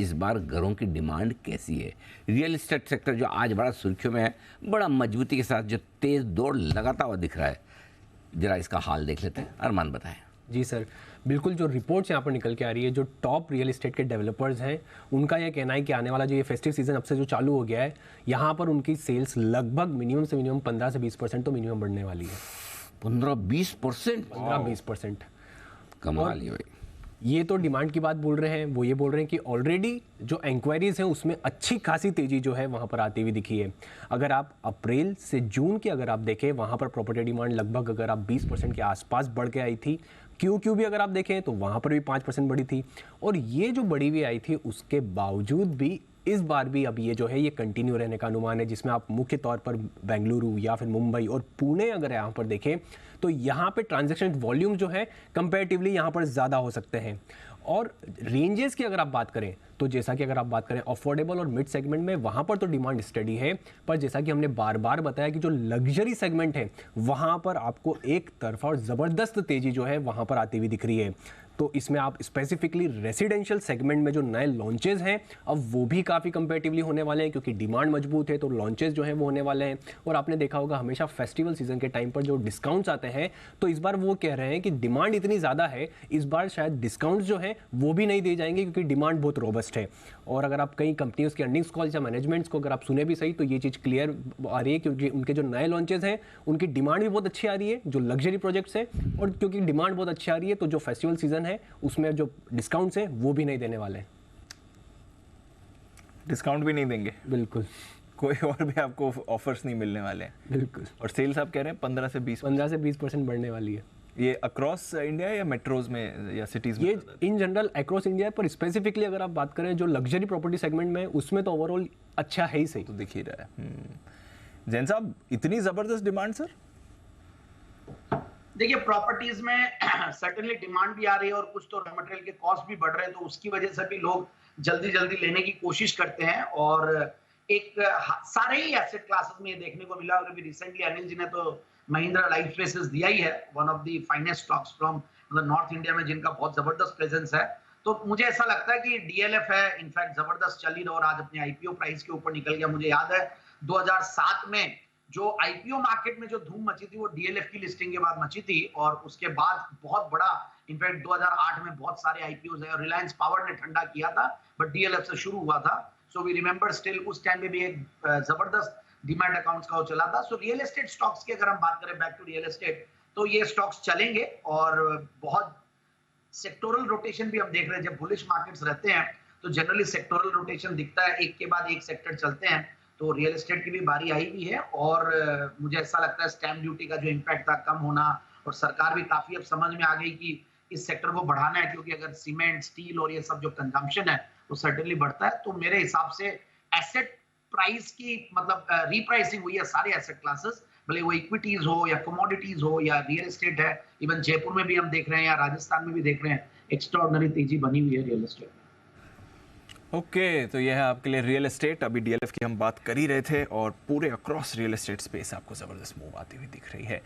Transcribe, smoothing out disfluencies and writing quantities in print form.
इस बार घरों की डिमांड कैसी है? रियल एस्टेट सेक्टर जो आज बड़ा सुर्खियों में है, बड़ा मजबूती के साथ जो तेज़ दौड़ लगाता हुआ दिख रहा है, जरा इसका हाल देख लेते हैं। अरमान बताएं। जी सर, बिल्कुल जो रिपोर्ट्स यहाँ पर निकल के आ रही है, जो टॉप रियल एस्टेट के डेवलपर्स हैं, उनका यह कहना है कि आने वाला जो ये फेस्टिव सीजन अब से जो चालू हो गया है, यहाँ पर उनकी सेल्स लगभग मिनिमम से मिनिमम 15 से 20% तो मिनिमम बढ़ने वाली है। 15-20%? 15-20%। कमाल ही भाई। ये तो डिमांड की बात बोल रहे हैं, वो ये बोल रहे हैं कि ऑलरेडी जो इंक्वायरीज हैं उसमें अच्छी खासी तेज़ी जो है वहाँ पर आती हुई दिखी है। अगर आप अप्रैल से जून की अगर आप देखें, वहाँ पर प्रॉपर्टी डिमांड लगभग अगर आप 20% के आसपास बढ़ के आई थी। क्यू भी अगर आप देखें तो वहाँ पर भी 5% बढ़ी थी। और ये जो बढ़ी हुई आई थी, उसके बावजूद भी इस बार भी अब ये जो है ये कंटिन्यू रहने का अनुमान है, जिसमें आप मुख्य तौर पर बेंगलुरु या फिर मुंबई और पुणे अगर यहाँ पर देखें तो यहाँ पे ट्रांजैक्शन वॉल्यूम जो है कंपैरेटिवली यहाँ पर ज़्यादा हो सकते हैं। और रेंजेस की अगर आप बात करें तो जैसा कि अगर आप बात करें अफोर्डेबल और मिड सेगमेंट में, वहाँ पर तो डिमांड स्टडी है, पर जैसा कि हमने बार बार बताया कि जो लग्जरी सेगमेंट है वहाँ पर आपको एक तरफा और ज़बरदस्त तेज़ी जो है वहाँ पर आती हुई दिख रही है। तो इसमें आप स्पेसिफिकली रेसिडेंशियल सेगमेंट में जो नए लॉन्चेस हैं अब वो भी काफ़ी कंपैरेटिवली होने वाले हैं, क्योंकि डिमांड मजबूत है तो लॉन्चेस जो हैं वो होने वाले हैं। और आपने देखा होगा हमेशा फेस्टिवल सीजन के टाइम पर जो डिस्काउंट्स आते हैं, तो इस बार वो कह रहे हैं कि डिमांड इतनी ज़्यादा है, इस बार शायद डिस्काउंट्स जो हैं वो भी नहीं दिए जाएंगे, क्योंकि डिमांड बहुत रोबस्ट है। और अगर आप कई कंपनियों के अर्निंग्स कॉल या मैनेजमेंट्स को अगर आप सुने भी सही, तो ये चीज़ क्लियर आ रही है, क्योंकि उनके जो नए लॉन्चेस हैं उनकी डिमांड भी बहुत अच्छी आ रही है, जो लग्जरी प्रोजेक्ट्स हैं। और क्योंकि डिमांड बहुत अच्छी आ रही है तो जो फेस्टिवल सीजन है उसमें जो डिस्काउंट्स हैं वो भी नहीं देने वाले हैं। डिस्काउंट भी नहीं देंगे? बिल्कुल, कोई और भी आपको ऑफर्स नहीं मिलने वाले हैं? बिल्कुल। और सेल्स आप कह रहे हैं 15 से 20% बढ़ने वाली है। ये अक्रॉस इंडिया या मेट्रोज में या सिटीज में? ये इन जनरल अक्रॉस इंडिया है, पर स्पेसिफिकली अगर आप बात करें जो लग्जरी प्रॉपर्टी सेगमेंट में, उसमें तो ओवरऑल अच्छा है ही सही। तो दिख ही रहा है। जैन साहब, इतनी जबरदस्त डिमांड सर? देखिए, प्रॉपर्टीज में सर्टेनली डिमांड भी आ रही है और कुछ तो रॉ मटेरियल के कॉस्ट भी बढ़ रहे हैं, तो उसकी वजह से भी लोग जल्दी जल्दी लेने की कोशिश करते हैं। और एक सारे ही एसेट क्लासेस में ये देखने को मिला। और अभी रिसेंटली अनिल जी ने तो महिंद्रा लाइफ स्पेसेस दिया ही है, one of the finest stocks from north India में, जिनका बहुत जबरदस्त प्रेजेंस है। तो मुझे ऐसा लगता है कि डीएलएफ है, इनफैक्ट जबरदस्त चल ही रहा और आज अपने आईपीओ प्राइस के ऊपर निकल गया। मुझे याद है 2007 में जो आईपीओ मार्केट में जो धूम मची थी वो डीएलएफ की लिस्टिंग के बाद मची थी, और उसके बाद बहुत बड़ा, इनफैक्ट 2008 में बहुत सारे आईपीओ है, और रिलायंस पावर ने ठंडा किया था, बट डीएलएफ से शुरू हुआ था। सो वी रिमेंबर स्टिल, उस टाइम में भी एक जबरदस्त डिमांड अकाउंट्स का वो चला था। सो रियल एस्टेट स्टॉक्स की अगर हम बात करें, बैक टू रियल एस्टेट, तो ये स्टॉक्स चलेंगे। और बहुत सेक्टोरल रोटेशन भी हम देख रहे हैं। जब बुलिश मार्केट्स रहते हैं तो जनरली सेक्टोरल रोटेशन दिखता है, एक के बाद एक सेक्टर चलते हैं। तो रियल एस्टेट की भी बारी आई हुई है। और मुझे ऐसा लगता है स्टैम्प ड्यूटी का जो इम्पैक्ट था कम होना, और सरकार भी काफी अब समझ में आ गई कि इस सेक्टर को बढ़ाना है, क्योंकि अगर सीमेंट, स्टील और ये सब जो कंजम्पशन है वो सर्टेनली बढ़ता है। तो मेरे हिसाब से एसेट प्राइस की मतलब रीप्राइसिंग हुई है सारे एसेट क्लासेस, भले वो इक्विटीज हो या कमोडिटीज हो या रियल एस्टेट है। इवन जयपुर में भी हम देख रहे हैं या राजस्थान में भी देख रहे हैं, एक्स्ट्राऑर्डिनरी तेजी बनी हुई है रियल एस्टेट में। ओके, तो यह है आपके लिए रियल एस्टेट। अभी डीएलएफ की हम बात कर ही रहे थे और पूरे अक्रॉस रियल एस्टेट स्पेस आपको जबरदस्त मूव आती हुई दिख रही है।